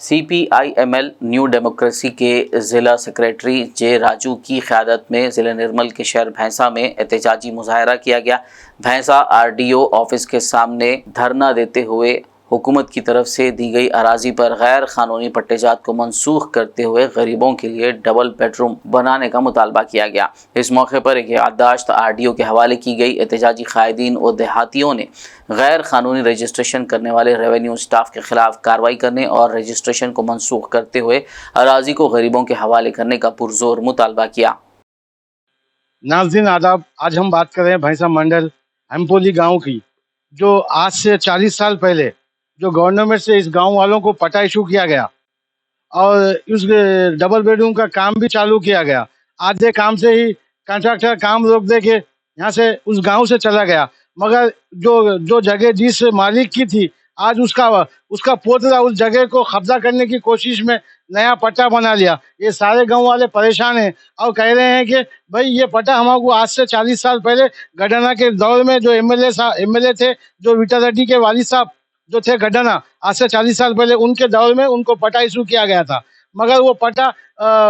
CPI-ML new democracy के ज़िला secretary जे राजू की क़यादत में ज़िला निर्मल के शहर भैंसा में एहतजाजी मुजाहरा किया गया। भैंसा RDO ऑफिस के सामने धरना देते हुए हुकूमत की तरफ से दी गई अराजी पर गैर कानूनी पट्टेजात को मनसूख करते हुए गरीबों के लिए डबल बेडरूम बनाने का मुतालबा किया गया। इस मौके पर एक याददाश्त RDO के हवाले की गई। एहतजाजी कायदीन और देहातियों ने गैर कानूनी रजिस्ट्रेशन करने वाले रेवेन्यू स्टाफ के खिलाफ कार्रवाई करने और रजिस्ट्रेशन को मनसूख करते हुए अराजी को गरीबों के हवाले करने का पुरजोर मुतालबा किया। नाज़रीन आदाब, आज हम बात कर रहे हैं भैंसा मंडल हेमपोली गांव की, जो आज से 40 साल पहले जो गवर्नमेंट से इस गांव वालों को पट्टा इशू किया गया और उस डबल बेडरूम का काम भी चालू किया गया। आधे काम से ही कॉन्ट्रैक्टर काम रोक दे के यहाँ से उस गांव से चला गया, मगर जो जो जगह जिस मालिक की थी, आज उसका उसका पोतरा उस जगह को कब्जा करने की कोशिश में नया पट्टा बना लिया। ये सारे गांव वाले परेशान हैं और कह रहे हैं कि भाई ये पट्टा हमको आज से 40 साल पहले गडना के दौर में जो एमएलए थे, जो विठल रेड्डी के वालिद साहब जो थे गडना, आज से 40 साल पहले उनके दौर में उनको पट्टा इशू किया गया था। मगर वो पट्टा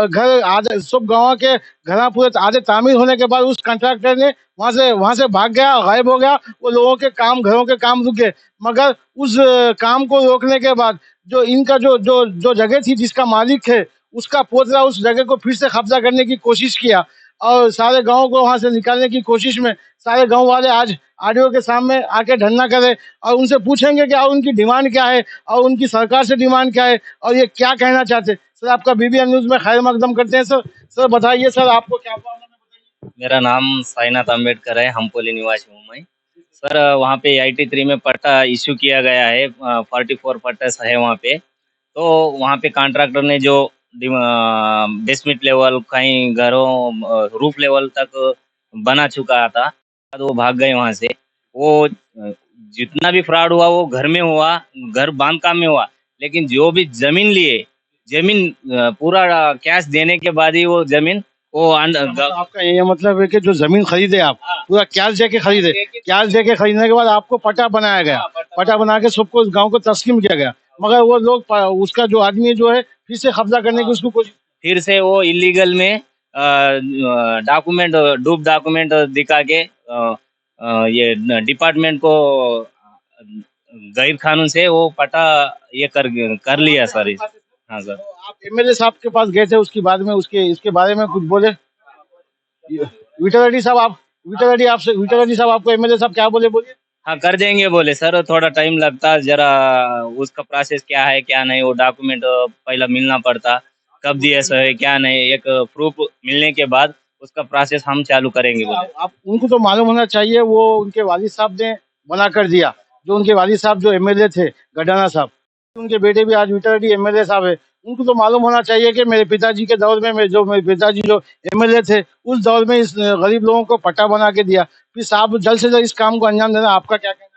घर आधे सब गाँव के घर पूरे आधे तामीर होने के बाद उस कॉन्ट्रैक्टर ने वहां से भाग गया, गायब हो गया। वो लोगों के काम, घरों के काम रुके, मगर उस काम को रोकने के बाद जो इनका जो जो जो जगह थी जिसका मालिक है, उसका पोतरा उस जगह को फिर से कब्जा करने की कोशिश किया और सारे गाँव को वहां से निकालने की कोशिश में सारे गाँव वाले आज RDO के सामने आके धरना करे और उनसे पूछेंगे कि उनकी डिमांड क्या है और उनकी सरकार से डिमांड क्या है और ये क्या कहना चाहते हैं। सर, आपका BBN न्यूज में खैर मकदम करते हैं। सर बताइए, सर आपको क्या प्रॉब्लम है, बताइए। मेरा नाम साईनाथ अम्बेडकर है, हमपोली निवासी हूँ मैं। सर वहाँ पे 83 में पट्टा इशू किया गया है, 44 पट्टा है वहाँ पे। तो वहाँ पे कॉन्ट्रैक्टर ने जो बेसमेंट लेवल कहीं घरों रूफ लेवल तक बना चुका था, तो वो भाग गए वहाँ से। वो जितना भी फ्रॉड हुआ वो घर में हुआ, घर बांधकाम में हुआ, लेकिन जो भी जमीन लिए, जमीन पूरा कैश देने के बाद ही वो जमीन वो आपका ये मतलब है कि जो जमीन खरीदे आप पूरा कैश दे के खरीदे, कैश दे के खरीदने के बाद आपको पट्टा बनाया गया, पट्टा बना के सबको इस गांव को तस्लीम किया गया, मगर वो लोग उसका जो आदमी जो है फिर से कब्जा करने की उसको कोशिश, फिर से वो इलीगल में डॉक्यूमेंट डूब डॉक्यूमेंट दिखा के ये डिपार्टमेंट को गैर कानून से वो पट्टा ये कर लिया सर। हाँ सर। आप MLA साहब के पास गए थे, उसके बाद में इसके बारे में कुछ बोले? विठल रेड्डी साहब आपको MLA साहब क्या बोले, बोलिए। हाँ कर देंगे बोले सर, थोड़ा टाइम लगता, जरा उसका प्रोसेस क्या है क्या नहीं, वो डॉक्यूमेंट पहला मिलना पड़ता, कब दिया सो है क्या नहीं, एक प्रूफ मिलने के बाद उसका प्रोसेस हम चालू करेंगे बोले। आप उनको तो मालूम होना चाहिए, वो उनके वालिद साहब ने बना कर दिया, जो उनके वालिद साहब जो MLA थे गडाना साहब, उनके बेटे भी आज विठल रेड्डी MLA साहब है। उनको तो मालूम होना चाहिए कि मेरे पिताजी के दौर में मेरे पिताजी जो MLA थे उस दौर में इस गरीब लोगों को पट्टा बना के दिया। फिर साहब जल्द से जल्द इस काम को अंजाम देना, आपका क्या कहना है?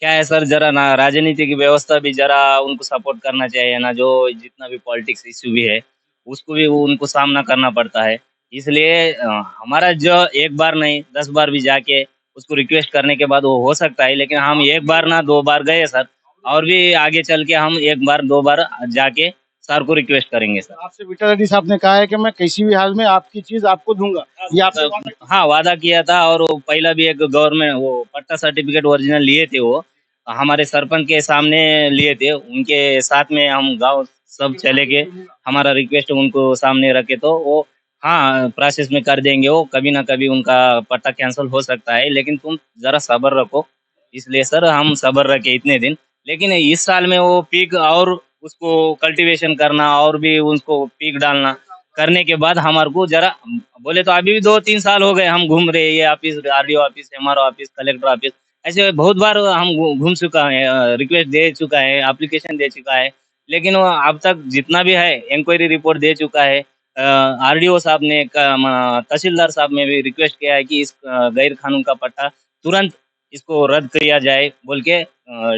क्या है सर, जरा ना राजनीति की व्यवस्था भी जरा उनको सपोर्ट करना चाहिए ना, जो जितना भी पॉलिटिक्स इश्यू भी है उसको भी उनको सामना करना पड़ता है। इसलिए हमारा जो एक बार नहीं 10 बार भी जाके उसको रिक्वेस्ट करने के बाद वो हो सकता है, लेकिन हम एक बार ना 2 बार गए सर, और भी आगे चल के हम 1 बार 2 बार जाके सर को रिक्वेस्ट करेंगे सर। आपसे विठल रेड्डी साहब ने कहा है कि मैं किसी भी हाल में आपकी चीज आपको दूंगा, ये आपसे हाँ वादा किया था, और वो पहला भी एक गवर्नमेंट वो पट्टा सर्टिफिकेट ओरिजिनल लिए थे, वो हमारे सरपंच के सामने लिए थे, उनके साथ में हम गांव सब चले गए, हमारा रिक्वेस्ट उनको सामने रखे, तो वो हाँ प्रोसेस में कर देंगे, वो कभी ना कभी उनका पट्टा कैंसिल हो सकता है, लेकिन तुम जरा सब्र रखो। इसलिए सर हम सब्र रखे इतने दिन, लेकिन इस साल में वो पीक और उसको कल्टीवेशन करना और भी उसको पीक डालना करने के बाद हमारे को जरा बोले तो अभी भी 2-3 साल हो गए हम घूम रहे, ये office RDO office, MRO office, collector office, ऐसे बहुत बार हम घूम चुका है, रिक्वेस्ट दे चुका है, एप्लीकेशन दे चुका है, लेकिन वो अब तक जितना भी है इंक्वायरी रिपोर्ट दे चुका है। RDO साहब ने तहसीलदार साहब ने भी रिक्वेस्ट किया है कि इस गैर कानून का पट्टा तुरंत इसको रद्द किया जाए बोल के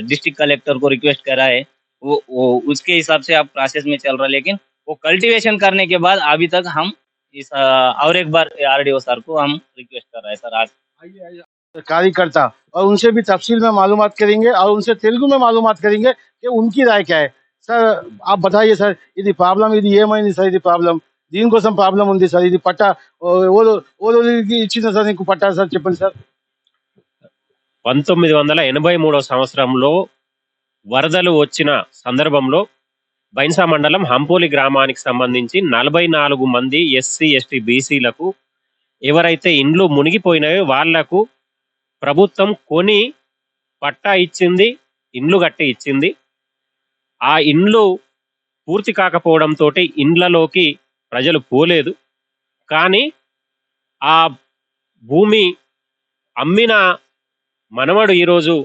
डिस्ट्रिक्ट कलेक्टर को रिक्वेस्ट करा है। वो उसके हिसाब से अब प्रोसेस में चल रहा है, लेकिन वो कल्टीवेशन करने के बाद अभी तक हम इस और एक बार RDO सर को हम रिक्वेस्ट कर रहे हैं सर आज कार्यकर्ता, और उनसे भी तफसील में मालूमात करेंगे और उनसे तेलुगु में मालूमात करेंगे कि उनकी राय क्या है। సార్ आप बताइए सर ఇది ప్రాబ్లం ఇది ఏమైంది సార్ ఇది ప్రాబ్లం దీనికోసం ప్రాబ్లం ఉంది సార్ ఇది పట్టా ఓలోకి ఇచ్చిన సార్ నీకు పట్టా సార్ చెప్పండి సార్ 1983 సంవత్సరంలో వరదలు వచ్చిన సందర్భంలో బైన్సా మండలం హంపోలి గ్రామానికి సంబంధించి 44 మంది ఎస్సీ ఎస్టీ బీసీలకు ఎవరైతే ఇండ్లు మునిగిపోయినాయో వాళ్లకు ప్రభుత్వం కొని పట్టా ఇచ్చింది, ఇండ్లు కట్టి ఇచ్చింది. ఆ ఇండ్లు పూర్తి కాకపోవడంతో ఇండ్లలోకి ప్రజలు పోలేదు. కానీ ఆ భూమి అమ్మిన మనవడు ఈరోజు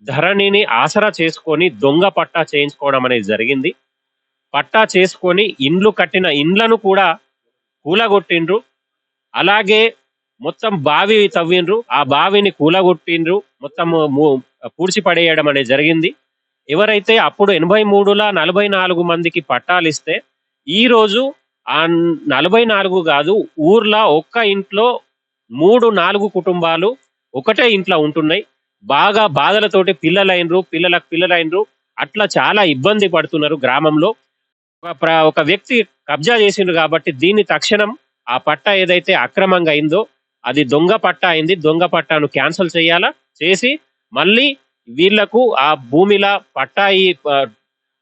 ధరణిని ఆసరా చేసుకొని దొంగ పట్టా చేయించుకోవడం అనేది జరిగింది. పట్టా చేసుకొని ఇండ్లు కట్టిన ఇండ్లను కూడా కూలగొట్టిండ్రు. అలాగే మొత్తం బావి తవ్విండ్రు, ఆ బావిని కూలగొట్టిండ్రు, మొత్తం పూడ్చి పడేయడం అనేది జరిగింది. ఎవరైతే అప్పుడు 83ల 44 మందికి పట్టాలు ఇస్తే ఈ రోజు ఆ 44 కాదు, ఊర్లో ఒక్క ఇంట్లో 3-4 కుటుంబాలు ఒకటే ఇంట్లో ఉంటున్నాయి. బాగా బాధలతోటి పిల్లలైనరు అట్లా చాలా ఇబ్బంది పడుతున్నారు. గ్రామంలో ఒక వ్యక్తి కబ్జా చేసిండ్రు కాబట్టి దీన్ని తక్షణం ఆ పట్టా ఏదైతే అక్రమంగా అయిందో అది దొంగ పట్టా అయింది. దొంగ పట్టాను క్యాన్సిల్ చేయాలా, చేసి మళ్ళీ వీళ్లకు ఆ భూమిలా పట్టా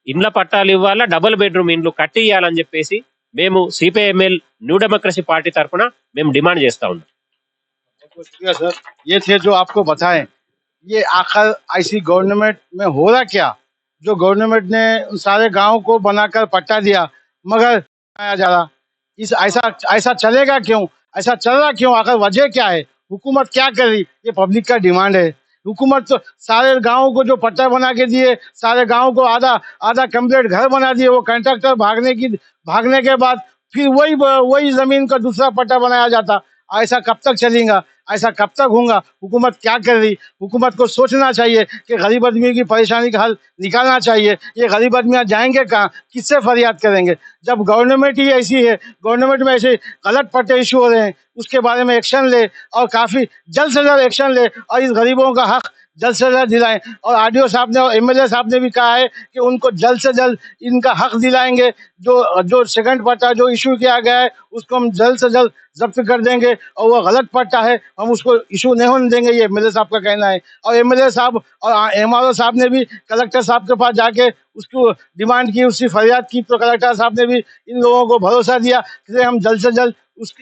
ఇండ్ల పట్టాలు ఇవ్వాలా, డబుల్ బెడ్రూమ్ ఇండ్లు కట్టి ఇవ్వాలని చెప్పేసి మేము సిపిఐఎంఎల్ న్యూ డెమోక్రసీ పార్టీ తరఫున మేము డిమాండ్ చేస్తా ఉన్నాం. सर ये थे जो आपको बताएं, ये आखिर ऐसी गवर्नमेंट में हो रहा क्या जो गवर्नमेंट ने उन सारे गांव को बनाकर पट्टा दिया मगर आया जा रहा इस ऐसा ऐसा चलेगा क्यों, ऐसा चल रहा क्यों, आखिर वजह क्या है, हुकूमत क्या कर रही, ये पब्लिक का डिमांड है. हुकूमत तो सारे गांव को जो पट्टा बना के दिए, सारे गांव को आधा आधा कंप्लीट घर बना दिए, वो कॉन्ट्रैक्टर भागने के बाद फिर वही जमीन का दूसरा पट्टा बनाया जाता. ऐसा कब तक चलेगा, ऐसा कब तक होगा, हुकूमत क्या कर रही. हुकूमत को सोचना चाहिए कि गरीब आदमी की परेशानी का हल निकालना चाहिए. ये गरीब आदमी जाएंगे कहाँ, किससे फरियाद करेंगे जब गवर्नमेंट ही ऐसी है, गवर्नमेंट में ऐसे गलत पट्टे इशू हो रहे हैं, उसके बारे में एक्शन ले और काफी जल्द से जल्द एक्शन ले और इस गरीबों का हक जल्द से जल्द दिलाएं. और आरडीओ साहब ने और एमएलए साहब ने भी कहा है कि उनको जल्द से जल्द इनका हक दिलाएंगे. जो सेकंड पट्टा जो इशू किया गया है उसको हम जल्द से जल्द जब्त कर देंगे और वो गलत पट्टा है हम उसको इशू नहीं होने देंगे, ये एमएलए साहब का कहना है. और एमएलए साहब और एमआरओ साहब ने भी कलेक्टर साहब के पास जाके उसको डिमांड की, उसकी फरियाद की, तो कलेक्टर साहब ने भी इन लोगों को भरोसा दिया कि हम जल्द से जल्द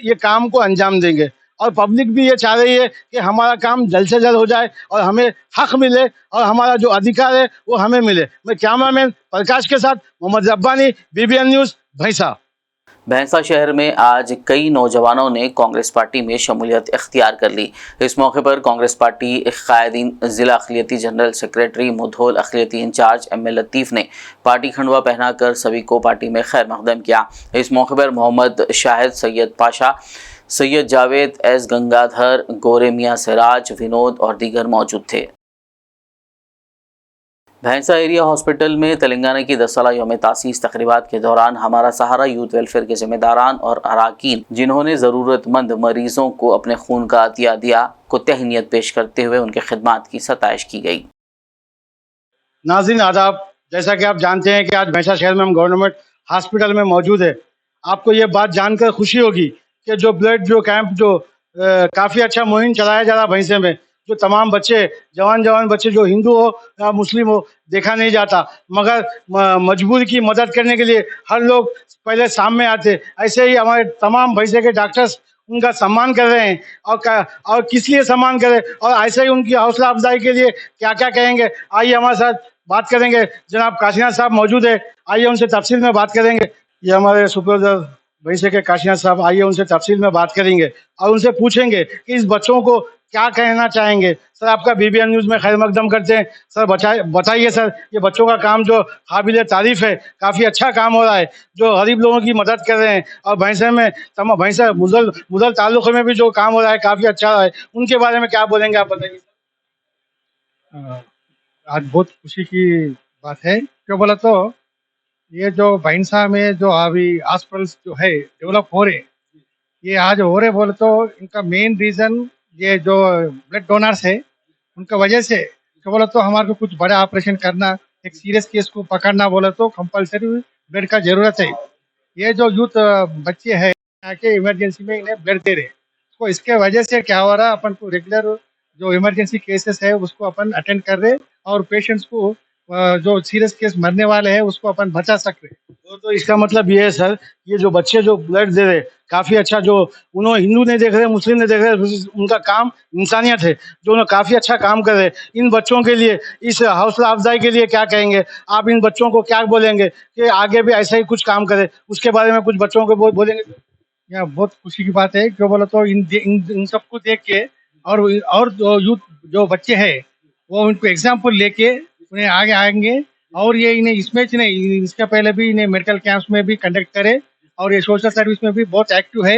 ये काम को अंजाम देंगे. और पब्लिक भी ये चाह रही है कि हमारा काम जल्द से जल्द हो जाए और हमें हक मिले और हमारा जो अधिकार है वो हमें मिले. मैं कैमरामैन प्रकाश के साथ मोहम्मद रब्बानी, बीबीएन न्यूज़, भैंसा. भैंसा शहर में आज कई नौजवानों ने कांग्रेस पार्टी में शमूलियत इख्तियार कर ली. इस मौके पर कांग्रेस पार्टी कायदीन, जिला अखिलियती जनरल सेक्रेटरी, मुधोल अखिलियती इंचार्ज एम.ए. लतीफ़ ने पार्टी खंडवा पहनाकर सभी को पार्टी में खैर मकदम किया. इस मौके पर मोहम्मद शाहिद, सैयद पाशा, सैयद जावेद, एस गंगाधर, गोरे मियाँ सिराज, विनोद और दीगर मौजूद थे. भैंसा एरिया हॉस्पिटल में तेलंगाना की 10 साला यौम तासीस तकरीबात के दौरान हमारा सहारा यूथ वेलफेयर के जिम्मेदारान और अराकीन जिन्होंने ज़रूरतमंद मरीजों को अपने खून का अतिया दिया को तहनीत पेश करते हुए उनके खिदमात की सताइश की गई. नाज़रीन आदाब, जैसा कि आप जानते हैं कि आज भैंसा शहर में हम गवर्नमेंट हॉस्पिटल में मौजूद है. आपको ये बात जानकर खुशी होगी कि जो ब्लड जो कैंप जो काफ़ी अच्छा मुहिम चलाया जा रहा भैंसे में, जो तमाम बच्चे जवान बच्चे जो हिंदू हो या मुस्लिम हो देखा नहीं जाता, मगर मजबूर की मदद करने के लिए हर लोग पहले सामने आते. ऐसे ही हमारे तमाम भैंसे के डॉक्टर्स उनका सम्मान कर रहे हैं और किस लिए सम्मान करें और ऐसे ही उनकी हौसला अफजाई के लिए क्या क्या कहेंगे. आइए हमारे साथ बात करेंगे. जनाब काशीनाथ साहब मौजूद है, आइए उनसे तफसील में बात करेंगे. ये हमारे सुपरवाइजर भैंसे के काशीनाथ साहब, आइए उनसे तफसील में बात करेंगे और उनसे पूछेंगे कि इस बच्चों को क्या कहना चाहेंगे. सर आपका बीबीएन न्यूज़ में खैर मकदम करते हैं. सर बताइए सर, ये बच्चों का काम जो काबिल तारीफ है, काफ़ी अच्छा काम हो रहा है, जो गरीब लोगों की मदद कर रहे हैं और भैंसे में भैंसा मुदल ताल्लुक़ में भी जो काम हो रहा है काफ़ी अच्छा है, उनके बारे में क्या बोलेंगे आप बताइए. आज बहुत खुशी की बात है. क्यों बोला तो ये जो भैंसा में जो अभी हॉस्पिटल्स जो है डेवलप हो रहे, ये आज हो रहे बोले तो इनका मेन रीज़न ये जो ब्लड डोनर्स है उनका वजह से. क्यों बोला तो हमारे को कुछ बड़ा ऑपरेशन करना एक सीरियस केस को पकड़ना बोले तो कंपलसरी ब्लड का जरूरत है। ये जो यूथ बच्चे हैं आके इमरजेंसी में इन्हें ब्लड दे रहे हैं, तो इसके वजह से क्या हो रहा है, अपन को रेगुलर जो इमरजेंसी केसेस है उसको अपन अटेंड कर रहे हैं और पेशेंट्स को जो सीरियस केस मरने वाले हैं उसको अपन बचा सकते हैं। तो इसका मतलब ये है सर, ये जो बच्चे जो ब्लड दे रहे काफी अच्छा, जो उन्होंने हिंदू नहीं देख रहे, मुस्लिम नहीं देख रहे, उनका काम इंसानियत है, जो उन्होंने काफी अच्छा काम कर रहे। इन बच्चों के लिए, इस हौसला अफजाई के लिए क्या कहेंगे आप? इन बच्चों को क्या बोलेंगे कि आगे भी ऐसा ही कुछ काम करे? उसके बारे में कुछ बच्चों को बोलेंगे? यह बहुत खुशी की बात है, क्यों बोला तो इन सबको देख के और जो यूथ जो बच्चे हैं वो उनको एग्जाम्पल लेके उन्हें आगे आएंगे, और ये इन्हें इसमें से नहीं, इसके पहले भी इन्हें मेडिकल कैंप्स में भी कंडक्ट करे, और ये सोशल सर्विस में भी बहुत एक्टिव है।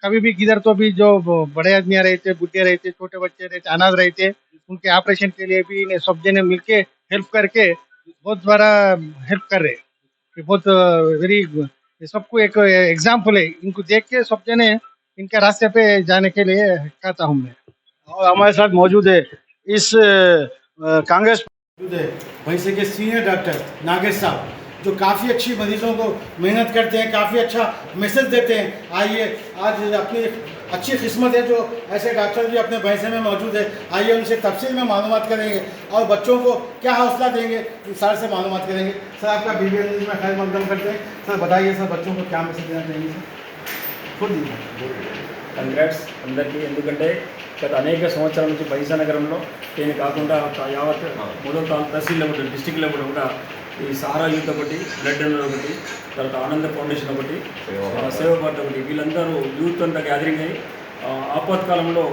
कभी भी किधर तो भी जो बड़े आदमी रहते, बुढ़े रहते, छोटे बच्चे रहते, अनाथ रहते, उनके ऑपरेशन के लिए भी इन्हें सब जने मिलके हेल्प करके बहुत बड़ा हेल्प कर रहे हैं। ये बहुत वेरी, ये सबको एक एग्जाम्पल है, इनको देख के सब जने इनके रास्ते पे जाने के लिए कहता हूँ मैं। और हमारे साथ मौजूद है इस कांग्रेस मौजूद है भैंसे के सीनियर डॉक्टर नागेश साहब, जो काफ़ी अच्छी मरीजों को मेहनत करते हैं, काफ़ी अच्छा मैसेज देते हैं। आइए, आज अपनी अच्छी किस्मत है जो ऐसे डॉक्टर भी अपने भैंसे में मौजूद है। आइए उनसे तफसील में मालूमात करेंगे और बच्चों को क्या हौसला देंगे, सर से मालूमात करेंगे। सर, आपका BBN न्यूज़ में खैर मकदम करते हैं। सर बताइए, सर बच्चों को क्या मैसेज देना चाहेंगे? सर खुद కంగ్రాట్స్ అందరికీ. ఎందుకంటే గత అనేక సంవత్సరాల నుంచి బైంసా నగరంలో నేను కాకుండా యావత్ మూడో తహసీల్ లెవెల్, డిస్టిక్ లెవెల్ కూడా ఈ సహారా యూత్ ఒకటి, బ్లడ్ డొనేర్ ఒకటి, తర్వాత ఆనంద ఫౌండేషన్ ఒకటి, సేవ భారత్ ఒకటి, వీళ్ళందరూ యూత్ అంతా గ్యాదరింగ్ అయ్యి ఆపత్కాలంలో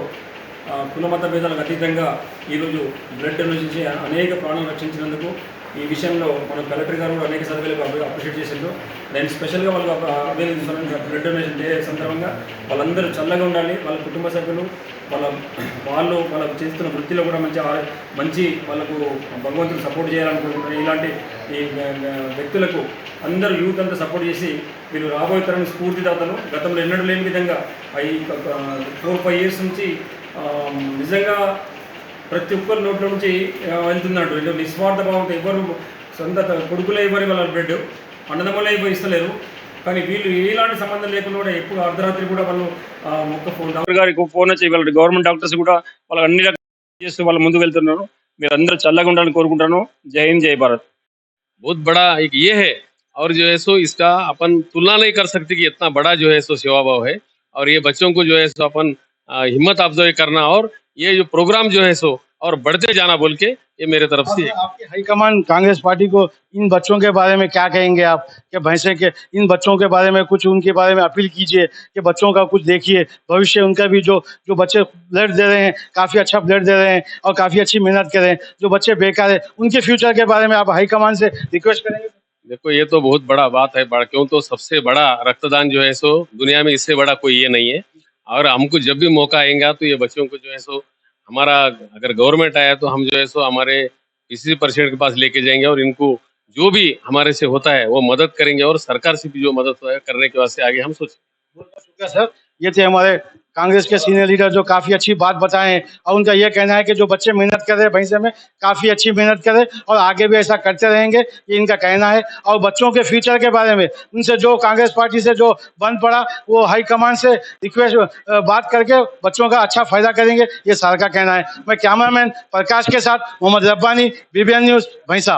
కులమత భేదాలకు అతీతంగా ఈరోజు బ్లడ్ డొనేషన్ చేసి అనేక ప్రాణాలు రక్షించినందుకు ఈ విషయంలో మన కలెక్టర్ గారు కూడా అనేక సర్వేలకు అప్రిషియేట్ చేసిండ్రు. నేను స్పెషల్గా వాళ్ళకి అభినందిస్తున్నాను. బ్లడ్ డొనేషన్ డే సందర్భంగా వాళ్ళందరూ చల్లగా ఉండాలి, వాళ్ళ కుటుంబ సభ్యులు వాళ్ళు చేస్తున్న వృత్తిలో కూడా మంచి వాళ్ళకు భగవంతుడు సపోర్ట్ చేయాలనుకుంటున్నారు. ఇలాంటి ఈ వ్యక్తులకు అందరూ యూత్ అంతా సపోర్ట్ చేసి వీళ్ళు రాబోయే తరం స్ఫూర్తిదాతలు. గతంలో ఎన్నడూ లేని విధంగా ఈ 4-5 ఇయర్స్ నుంచి నిజంగా ప్రతి ఒక్కరి నోట్ల నుంచి వెళ్తున్నాడు. నిస్వార్థ భావంతో ఎవరు సొంత కొడుకులే ఇవ్వని వాళ్ళ బ్లడ్ అన్నదమ్ములే ఇస్తలేరు. కానీ వీళ్ళు ఎలాంటి సంబంధం లేకుండా కూడా ఎప్పుడు అర్ధరాత్రి కూడా వాళ్ళు ఒక్క డాక్టర్ గారికి ఫోన్ వచ్చి వాళ్ళ గవర్నమెంట్ డాక్టర్స్ కూడా వాళ్ళకి అన్ని రకాలు చేస్తూ వాళ్ళు ముందుకు వెళ్తున్నారు. మీరు అందరూ చల్లగా ఉండాలని కోరుకుంటాను. జై హింద్, జై భారత్. बहुत बड़ा एक ये है, और जो है सो इसका अपन तुलना नहीं कर सकते कि इतना बड़ा जो है सो सेवा भाव है। और ये बच्चों को जो है सो अपन हिम्मत अफजाई करना, और ये जो प्रोग्राम जो है सो और बढ़ते जाना बोल के ये मेरे तरफ से है। आपके हाईकमान कांग्रेस पार्टी को इन बच्चों के बारे में क्या कहेंगे आप? कि भैंसे के इन बच्चों के बारे में कुछ उनके बारे में अपील कीजिए कि बच्चों का कुछ देखिए, भविष्य उनका भी, जो बच्चे ब्लड दे रहे हैं काफ़ी अच्छा ब्लड दे रहे हैं और काफ़ी अच्छी मेहनत कर रहे हैं, जो बच्चे बेकार है उनके फ्यूचर के बारे में आप हाईकमान से रिक्वेस्ट करेंगे? देखो, ये तो बहुत बड़ा बात है, क्यों तो सबसे बड़ा रक्तदान जो है सो दुनिया में इससे बड़ा कोई ये नहीं है। और हमको जब भी मौका आएगा तो ये बच्चों को जो है सो हमारा, अगर गवर्नमेंट आया तो हम जो है सो हमारे किसी पेशेंट के पास लेके जाएंगे और इनको जो भी हमारे से होता है वो मदद करेंगे, और सरकार से भी जो मदद है करने के वास्ते आगे हम सोचेंगे। बहुत बहुत शुक्रिया सर। ये थे हमारे कांग्रेस के सीनियर लीडर जो काफ़ी अच्छी बात बताएं, और उनका ये कहना है कि जो बच्चे मेहनत कर रहे हैं भैंसे में, काफ़ी अच्छी मेहनत करें और आगे भी ऐसा करते रहेंगे, ये इनका कहना है। और बच्चों के फ्यूचर के बारे में उनसे जो कांग्रेस पार्टी से जो बंद पड़ा, वो हाईकमान से रिक्वेस्ट बात करके बच्चों का अच्छा फायदा करेंगे, ये सर का कहना है। मैं कैमरामैन प्रकाश के साथ मोहम्मद रब्बानी, BBN न्यूज़, भैंसा।